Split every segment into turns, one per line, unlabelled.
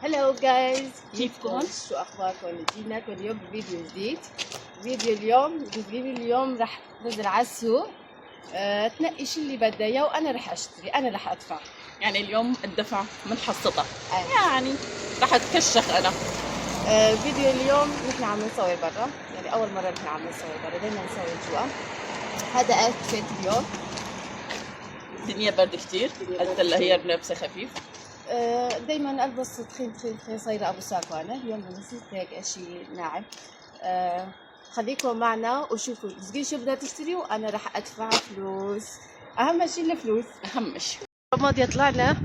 هلو جايز،
كيفكم؟
شو اخباركم؟ جيناكم اليوم بفيديو جديد. اليوم رح ننزل على السوق تنقي شو اللي بدها اياه وانا رح اشتري، انا رح ادفع.
يعني اليوم الدفع من حصتها. يعني رح اتكشخ انا.
فيديو اليوم نحن عم نصور برا، يعني اول مره نحن عم نصور برا، دايما نصور جوا. هذا اوتفيت اليوم.
الدنيا برد كتير، قلت لها هي بلبسه خفيف.
دايما البس تخين صايره ابو ساكو. انا اليوم نسيت هيك شيء ناعم. خليكم معنا وشوفوا زقي شو بدها تشتري وانا رح ادفع فلوس. اهم شيء الفلوس،
اهم شيء.
رمضان طلعنا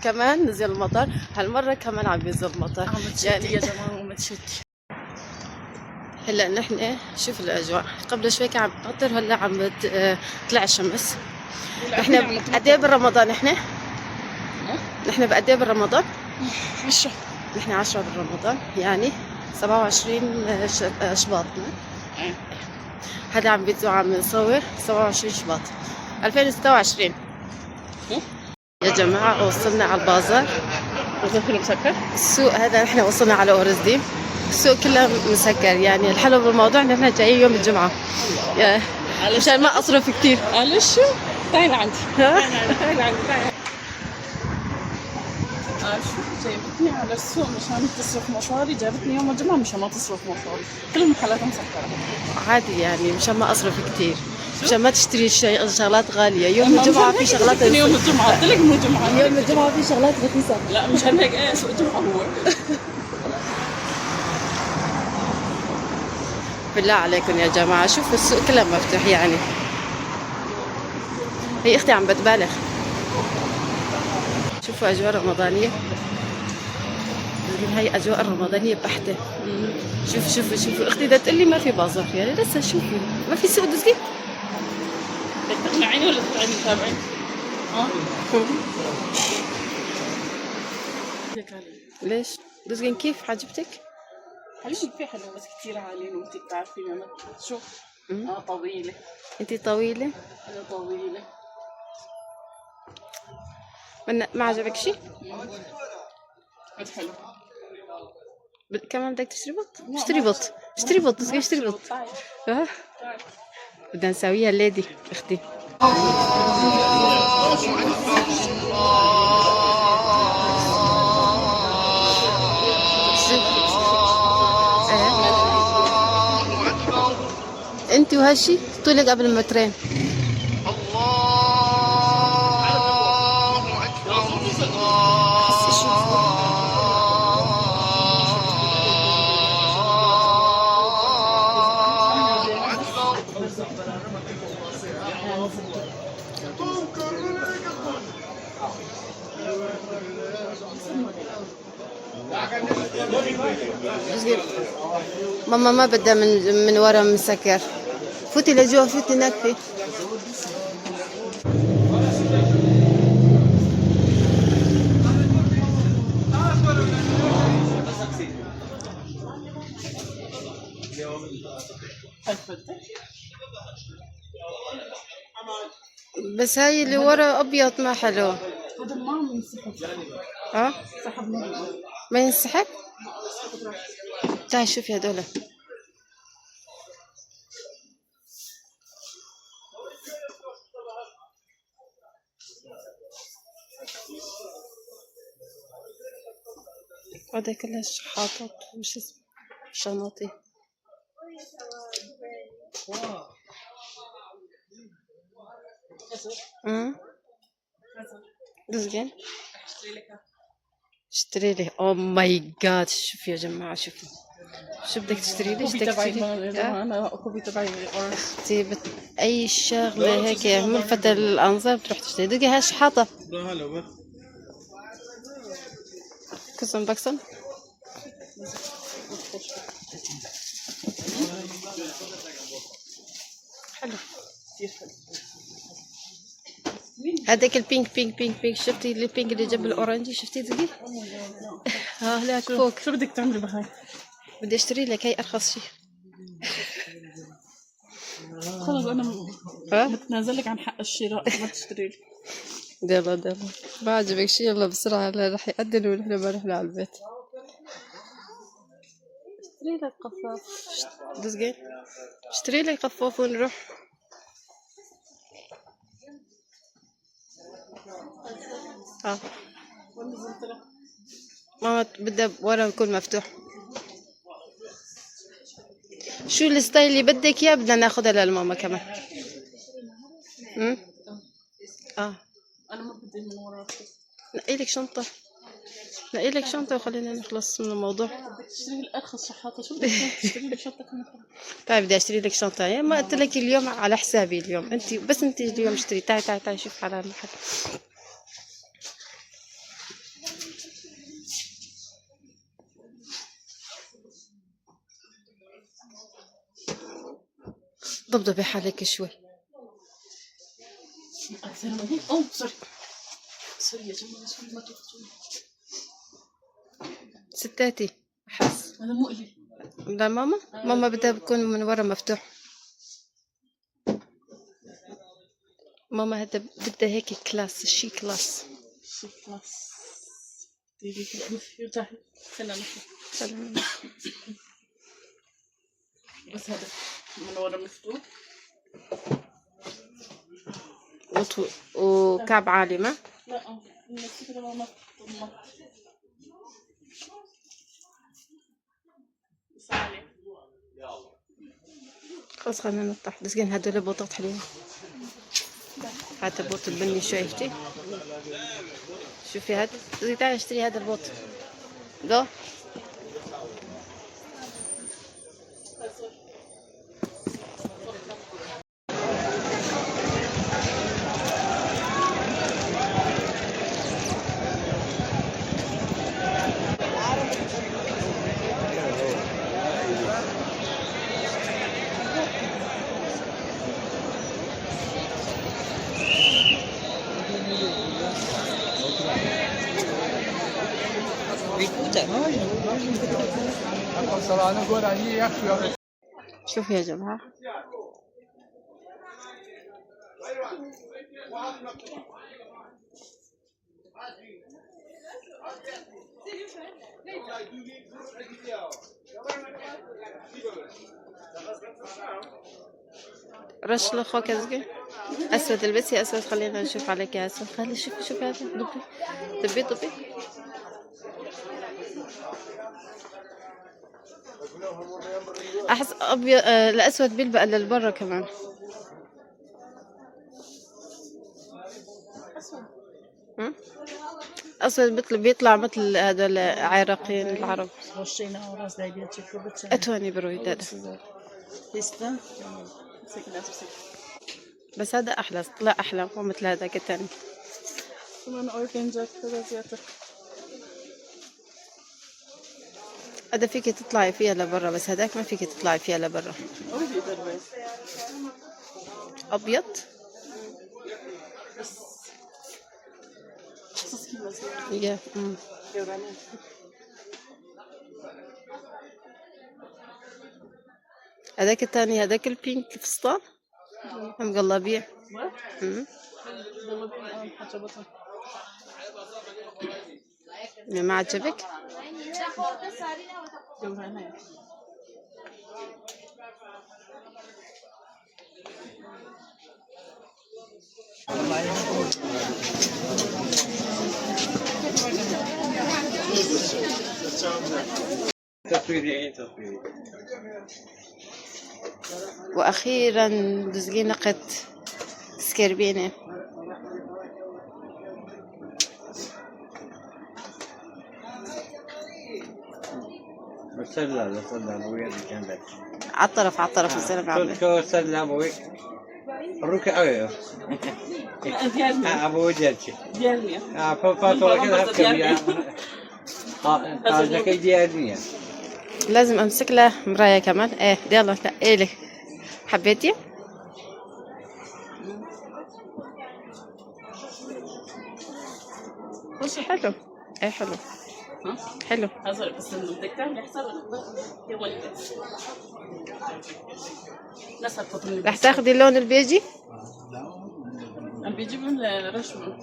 كمان نزل المطر، هالمره كمان عم ينزل المطر.
عم تشتي يعني يا جماعه ومتشتي.
هلا نحن شوف الاجواء، قبل شوي كان عم تمطر، هلا عم تطلع الشمس. نحن قد ايه بالرمضان؟ نحن بقد ايه بالرمضان؟
10.
نحن 10 بالرمضان، يعني 27 شباط. هذا عم بيتزو عم نصور 27 شباط 2026. يا جماعة وصلنا على البازار.
كله مسكر؟
السوق هذا نحن وصلنا على أورزدي. السوق كله مسكر، يعني الحلو بالموضوع ان نحن جايين يوم الجمعة مشان ما أصرف كتير.
قال شو؟ تعالي عندي. تعالي عندي. شو جايبتني على السوق مشان تصرف مصاري؟ جابتني يوم الجمعة مشان ما تصرف مصاري. كل المحلات مسكرة.
عادي يعني مشان ما أصرف كتير، مشان ما تشتري شغلات غالية. يوم الجمعة في شغلات
رخيصة. يوم الجمعة قلت لك مو جمعة.
يوم الجمعة في شغلات رخيصة.
لا مشان هيك ايه سوق جمعة هو.
بالله عليكم يا جماعة شوفوا السوق كله مفتوح. يعني هي اختي عم بتبالغ. شوفوا اجواء رمضانية، هي اجواء رمضانية بحتة. شوفوا اختي بدها تقول لي ما في بازار، يعني لسه شوفي ما في سوق دزقي.
بدك تقنعيني ولا تقنعيني تتابعيني؟
ليش؟ دزقين كيف عجبتك؟
حلوين في حلو بس كتير عاليين وانتي بتعرفيني انا شو؟ طويلة.
انتي طويلة؟
انا طويلة.
ما عجبك شيء؟
بس حلو.
كمان بدك تشتري بط؟ اشتري بط دزقي، اشتري بط. بدنا نسويها ليدي اختي. انت وهالشي طولك قبل المترين. ماما ما بدها من ورا مسكر. فوتي لجوا، فوتي نكفي. بس هاي اللي ورا ابيض ما حلو.
هذا ما عم ينسحب. سحب
ما ينسحب. تعي شوفي هدول. هذا كلها شحاطات وش اسمه شناطي. دزقين اشتري لي. او ماي جاد شوفي يا جماعه، شوفي شو بدك تشتري لي؟
كوبي تبعي انا كوبي تبعي
اختي اي شغله هيك ملفتة للانظار بتروح تشتري. دقي هاي شحاطه كسم بكسم. حلو
كثير حلو.
هذاك البينك شفتي البينك اللي جنب الاورنجي؟ شفتي دقي؟ هلاك فوق.
شو بدك تعملي بهاي؟
بدي اشتري لك هي ارخص شيء.
خلص انا بتنازل لك عن حق الشراء، ما تشتري لي.
يلا ما عجبك شيء يلا بسرعه، رح يأذن ونحن ما رحنا على البيت. اشتري لك قفاف. دزقين اشتري لك قفاف ونروح. ماما بدها ورا يكون مفتوح. شو الستايل اللي بدك اياه بدنا ناخذها للماما كمان.
انا ما بدي من ورا.
نقي لك شنطة وخلينا نخلص من الموضوع.
بدك تشتري الارخص شحاطه، شو بدك تشتري لك شنطه كمان؟
طيب بدي اشتري لك شنطة، يعني ما قلت لك اليوم على حسابي اليوم، انت اليوم اشتري. تعي شوف على المحل. ضبضبي حالك شوي.
اكثر من هيك. سوري يا جماعه، سوري ما توقفتوني.
ستاتي احس
هذا مؤلم.
لا ماما بدها بكون من ورا مفتوح. ماما هذا بدها هيك كلاس، شي كلاس.
يرتاحي. خلينا بس هذا من ورا مفتوح
وكعب عالي. ما
لا الفكرة ما
خلص خلينا نطرح. دزقين هدول بوطات حلوين. هذا البوط البني شايفتي؟ شوفي هذا. تعالي اشتري هذا البوط. ده شوف يا جماعة، رش لخوك ازقي اسود. البسي اسود. خلينا نشوف عليك يا اسود. خلي شوفي هذا. طبي احس ابيض. الاسود بيلبق للبرا كمان. اسود بيطلع مثل هذول العراقيين العرب. اتوني برويد هذا. بس هذا احلى، طلع احلى مو مثل هذاك الثاني.
كمان اورجنجات كذا زيادة.
هذا فيك تطلعي فيها لبرا، بس هذاك ما فيك تطلعي فيها لبرا. ابيض يا هذاك الثاني، هذاك البينك فستان مقلبيه. ما عجبك؟ واخيرا دزقي نقت سكربينه.
سلة ابوي جنبك.
عالطرف الزلمه عامل.
كو سلة ابوي. الركع ايوه. ابوي ديالي. فاتورة كذا كبيرة. هذا كي ديالي.
لازم امسك له مرايه كمان. ايه يلا ايه حبيتي؟ وش حلو. ايه حلو. حلو.
بس بدك تعملي حساب يا ولدي.
رح تاخذي اللون البيجي؟
عم بيجيب لنا رشوة.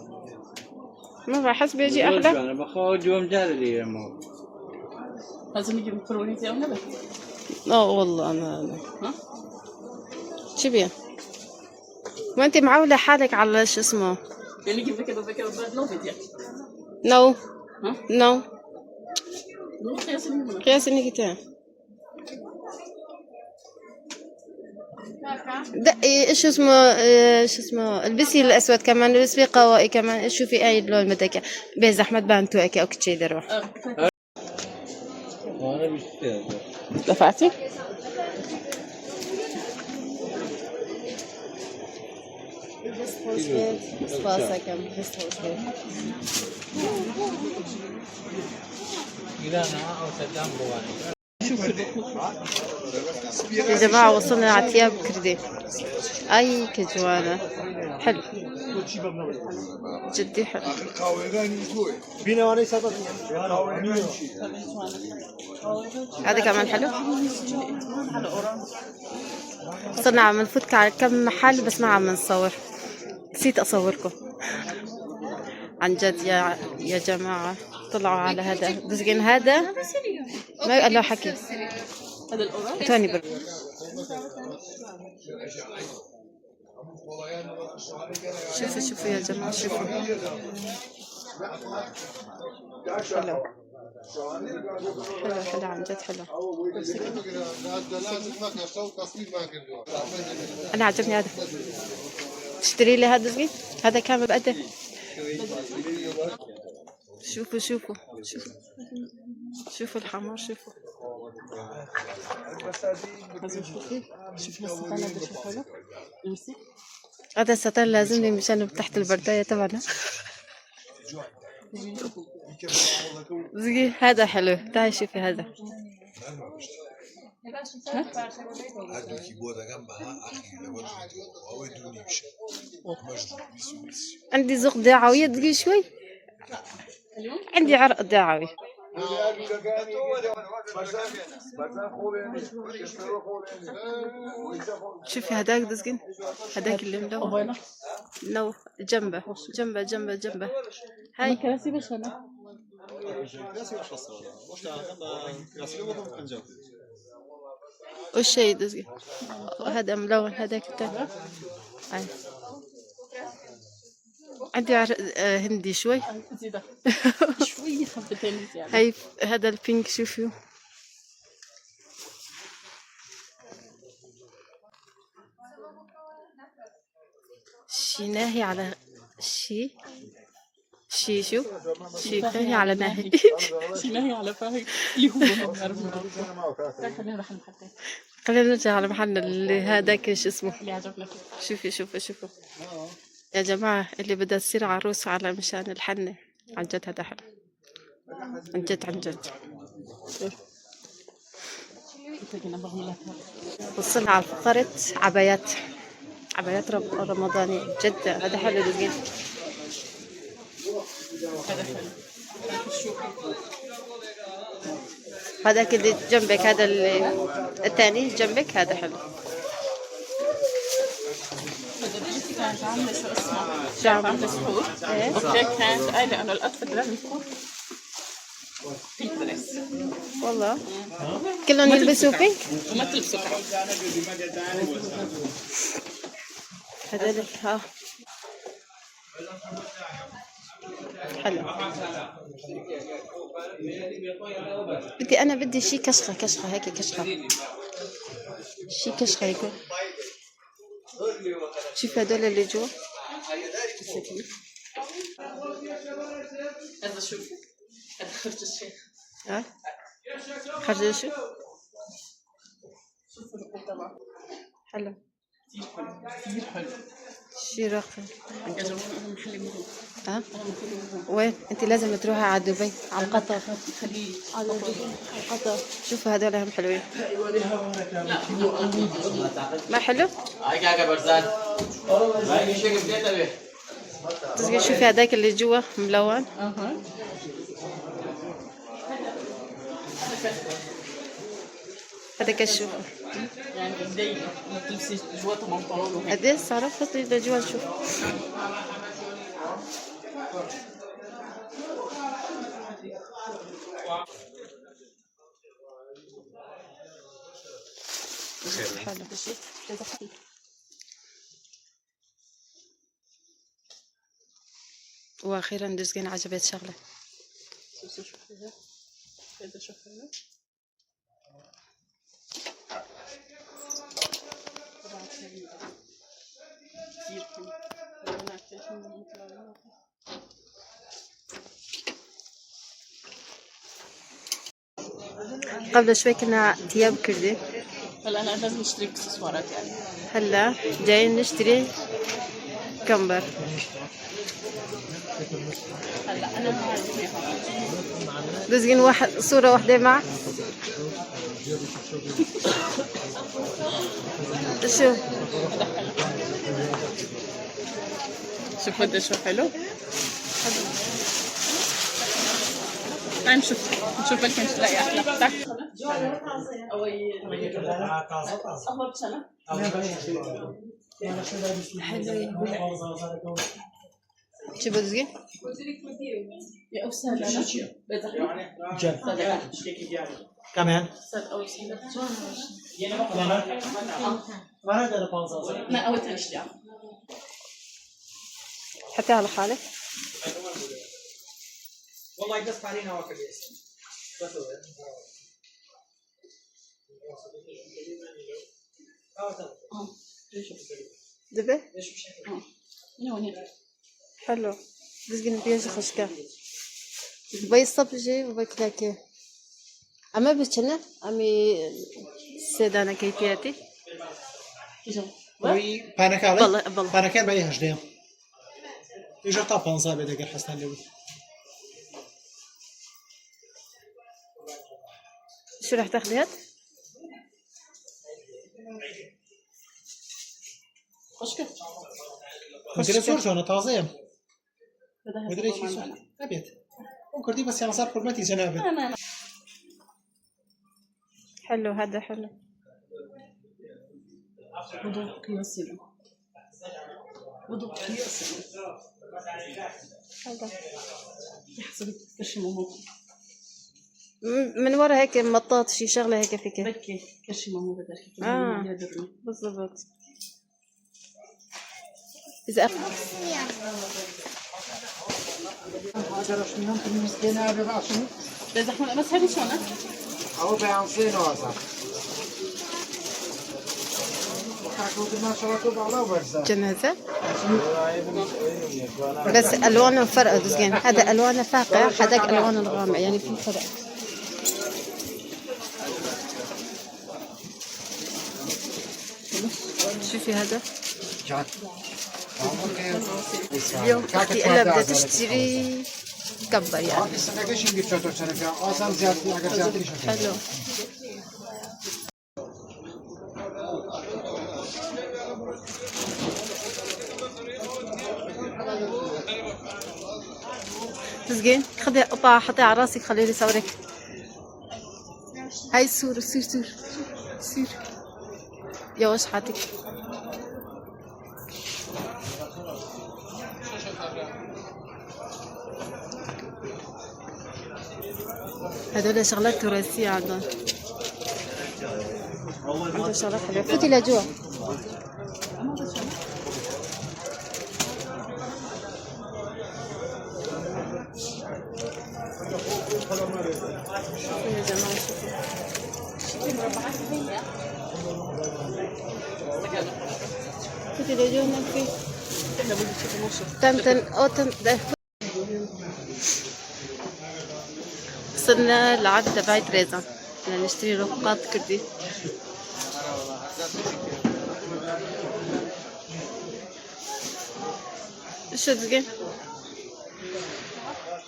ما بحس بيجي احلى.
انا باخذ يوم جاري لي.
لازم نجيب مكرونة يا ولد.
والله أنا
ها؟
شو بيه؟ ما أنت معولة حالك على شو اسمه.
يعني كيف كده نو فيديو.
نو
ها؟
نو
نو قياس المهم.
قياس إنك تان دقي شو اسمه شو اسمه البسي الأسود كمان البسي قوائي كمان شوفي أي لون بدك بيه زحمة بانتو أكي أو كتشي دروح.
أنا بشتري.
دفعتي؟
صفاصة كم بس يا جماعة وصلنا على ثياب كردي. أي كجوانة حلو جدي حلو. هذا كمان حلو. وصلنا عم نفوت على كم محل بس ما عم نصور. نسيت أصوركم عن جد يا جماعة. طلعوا على هذا دزقين هذا ما قال له حكي.
هذا الأورانج.
توني شوفوا يا جماعة شوفوا. حلو حلو عن جد حلو. أنا عجبني هذا. تشتري لي هذا صغير. هذا كان بقدر. شوفوا الحمار شوفوا. هذا الستان لازم لي مشان تحت البرداية تبعنا. زي هذا حلو. تعالي شوفي هذا. عندي ذوق دعوية دقيقة شوي. عندي عرق دعوي. شوفي هداك دزقين. هداك اللي ملون. لو جنبه هاي
كراسي باش انا
وش هي دزقين. هذا ملون هداك التاني. هاي عندي عرق هندي شوي.
شوي حبتين زيادة.
هاي هذا البينك شوفوا. شي ناهي على شي شو شي ناهي على ناهي.
شي ناهي على فاهي اللي هو ما بنعرف. خلينا نروح المحل.
خلينا نرجع على محلنا اللي هذاك شو اسمه.
اللي عجبنا.
شوفوا يا جماعة اللي بدها تصير عروس على مشان الحنة. عن جد هذا حلو. عن جد. وصلنا على فقرة عبايات رمضانية جد. هذا حلو دقيق. هذا كده جنبك. هذا الثاني جنبك. هذا حلو.
كانت عاملة شو اسمه؟ عاملة سحور. اوكي كانت قايلة انه الاوتفيت لازم تكون بينك دريس.
والله كلهم يلبسوا بينك
وما تلبسوا
هذول. حلو. بدي شي كشخة هيك كشخة. شي كشخة يكون. شوف هذول اللي جوا.
هذا شو؟ هذا خرج الشيخ.
خرج شو؟ حلو.
كثير حلو.
شي راقي.
يا جماعة أنا محلي مهم.
وين؟ أنت لازم تروحي على دبي على قطر.
الخليج.
على قطر. شوفوا هذول هم حلوين. ما حلو؟ تسقي شوفي هذاك اللي جوا ملون. هذا كشوف
يعني بدي تلبسي جواته بنطلون وهيك.
قديش صار فصلي لجوا نشوف. حلو. واخيرا دزقين عجبت شغله.
شوفي هذا شوفي له.
قبل شوي كنا ثياب كردي،
هلا انا لازم اشتري اكسسوارات يعني.
هلا جايين نشتري كمبر.
هلا انا
دزقين واحد صورة واحدة مع شو
شوف قديش هو حلو. تعال نشوف بلكي نلاقي احلى. تعال
شو بدزقين؟
يا أستاذ
كمان
ما أول تنشتي
حتى على حالك.
والله يقص علينا وقت الاسم
دبه حلو. دزقين بيجي خشكا بي صبجي وبكلاكي اما بتشنا امي سيدانا كيفياتي
وي بانكالي
بالله
بانكال باي هجديم يجي طابان صابي دقر حسن لي
شو راح تاخذي هاد؟
خشكة
مدري صورته انا طازيم مدري شي صورته ابيت وكردي بس يعني صار حرمتي جنابه.
حلو هذا حلو.
وضوء قياسي
هذا
يحسب كرشي ماما
من ورا هيك مطاط شي شغله هيك فيك
بكي كرشي ماما بدك
بالضبط. إذا
لازم احنا بس هذه شلون
أو بيعنصين واسع.
جنازة بس ألوانه فرق دزقين. هذا ألوانه فاقع، هذاك ألوانه الغامق، يعني في فرق. شوفي هذا اليوم أختي إلا بدها تشتري كبر يعني حلو. دزقين خذي قطعة حطيها على راسك خليني صورك. هاي الصورة سير يا وش حاتك. هذول شغلات تراثية عندهم. عندهم شغلات حلوة. فوتي لجوا. يا جماعة فوتي لجوا هناك في وصلنا لعرض تبع تريزا بدنا نشتري رفقات كردي. شو تزقين؟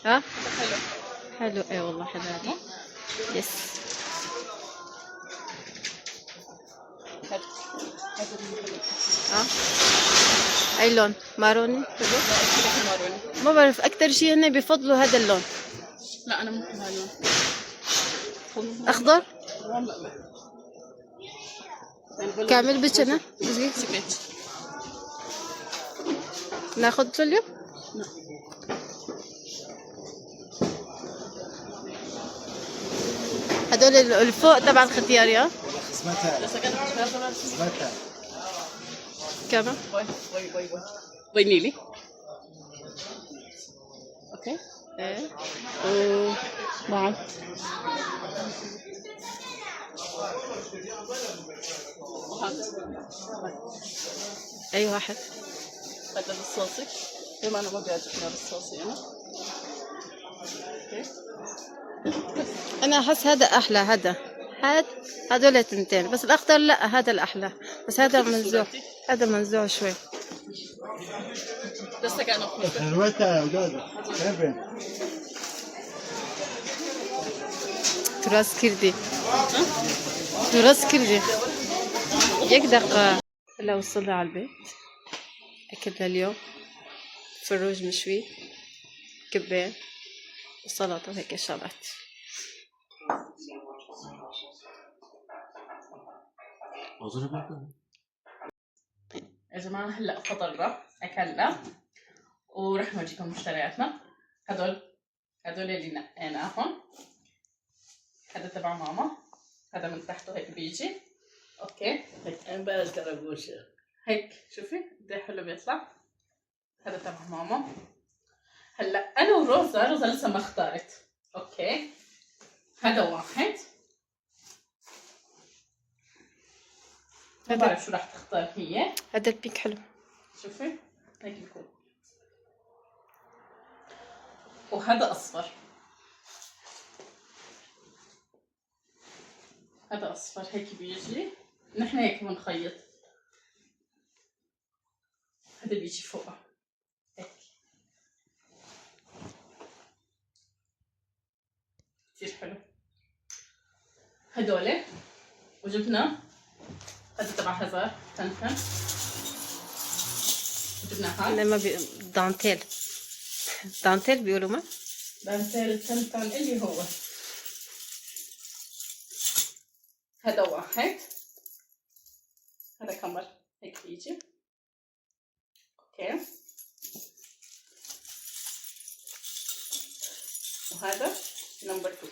ها؟ حلو اي والله حلو هذا. يس ها؟ اي لون؟ ماروني؟ ما بعرف اكثر شيء هن بفضلوا هذا اللون.
لا انا ممكن هاللون
اخضر كامل بتشنا
سكريت
ناخذ اليوم. هدول الفوق تبع الختيار يا
اسمتها
كمان
باي نيلي. اوكي.
ايه
وبعد
اي واحد.
هذا بالصوصي. بما انا ما بيعجبني بالصوصي انا. اوكي.
انا احس هذا احلى. هذول تنتين بس الاخضر لا هذا الاحلى بس هذا منزوع. هذا منزوع شوي.
لسه كانوا خفيفة.
حلوتها يا ولاد كيفن
تراس كردي. تراس كردي. يقدق. هلا وصلنا على البيت. اكلنا اليوم فروج مشوي كبين وسلطة وهيك شغلات.
يا جماعة هلا فطرنا أكلنا ورح نورجيكم مشترياتنا. هدول اللي نقيناهم. هذا تبع ماما. هذا من تحته هيك بيجي. اوكي هيك شوفي قد ايه حلو بيطلع. هذا تبع ماما. هلا انا وروزا لسه ما اختارت. اوكي هذا واحد. ما بعرف شو راح تختار هي.
هذا البيك حلو.
شوفي هيك بيكون. وهذا اصفر. هذا اصفر هيك بيجي. نحن هيك بنخيط. هذا بيجي فوقه هيك كتير حلو. هدول وجبنا هذا تبع هزار تنتن. وجبنا هذا
لما دانتيل. دانتيل بيقولوا ما
دانتيل تنتن اللي هو. هذا واحد. هذا كمر هيك بيجي. اوكي وهذا نمبر 2.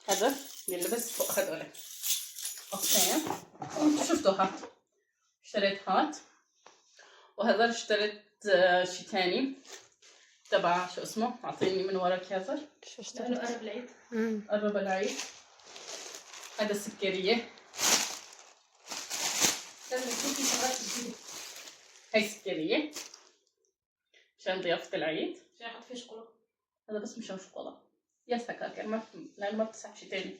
هذا يلبس فوق هذول. اوكي وانتم شفتوا هات اشتريت هات. وهذا اشتريت شي تاني تبع شو اسمه. اعطيني من وراك ياسر.
شو اشتريت؟
قرب العيد. قرب العيد. هذا سكرية. هاي سكرية عشان ضيافة العيد. عشان احط فيه شوكولا. هذا بس مشان شوكولا. يا سكاكر لأنه ما بتسحب شي تاني.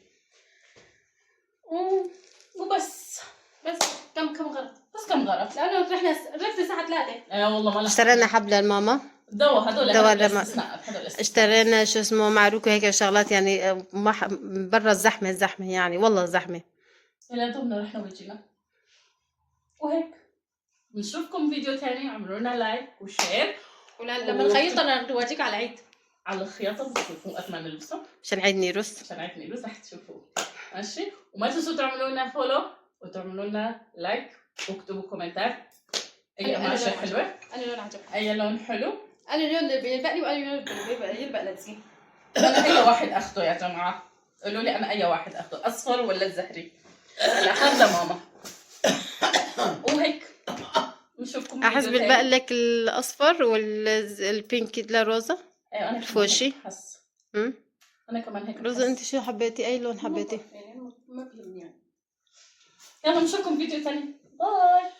وبس كم غرض. بس كم غرض لأنه رحنا الساعة 3. والله ما
اشترينا حبل لماما.
دواء هذول
اشترينا شو اسمه معروكه هيك شغلات يعني برا الزحمه يعني والله زحمه.
الى دوبنا رحنا وجينا. وهيك بنشوفكم فيديو تاني. اعملوا لنا لايك وشير.
لما نخيطها نورجيك على العيد.
على الخياطه بتشوفوا قد ما نلبسه
عشان عيد نيروس.
رح تشوفوا. ماشي وما تنسوا تعملوا لنا فولو وتعملوا لنا لايك واكتبوا كومنتات. اي قماشه حلوه.
انا لون عجبني.
اي لون حلو.
انا اللون اللي بيلبقني وانا اللون اللي يلبق لابسين.
انا اي واحد اخده يا جماعه. قولوا لي انا اي واحد اخده اصفر ولا الزهري. هلا هذا ماما. وهيك نشوفكم.
احس بيلبق لك الاصفر والبينك لروزا.
ايوه انا
الفوشي.
انا كمان هيك
روزا انت شو حبيتي؟ اي لون حبيتي؟
ما بيهمني يعني.
يلا نشوفكم فيديو ثاني. باي.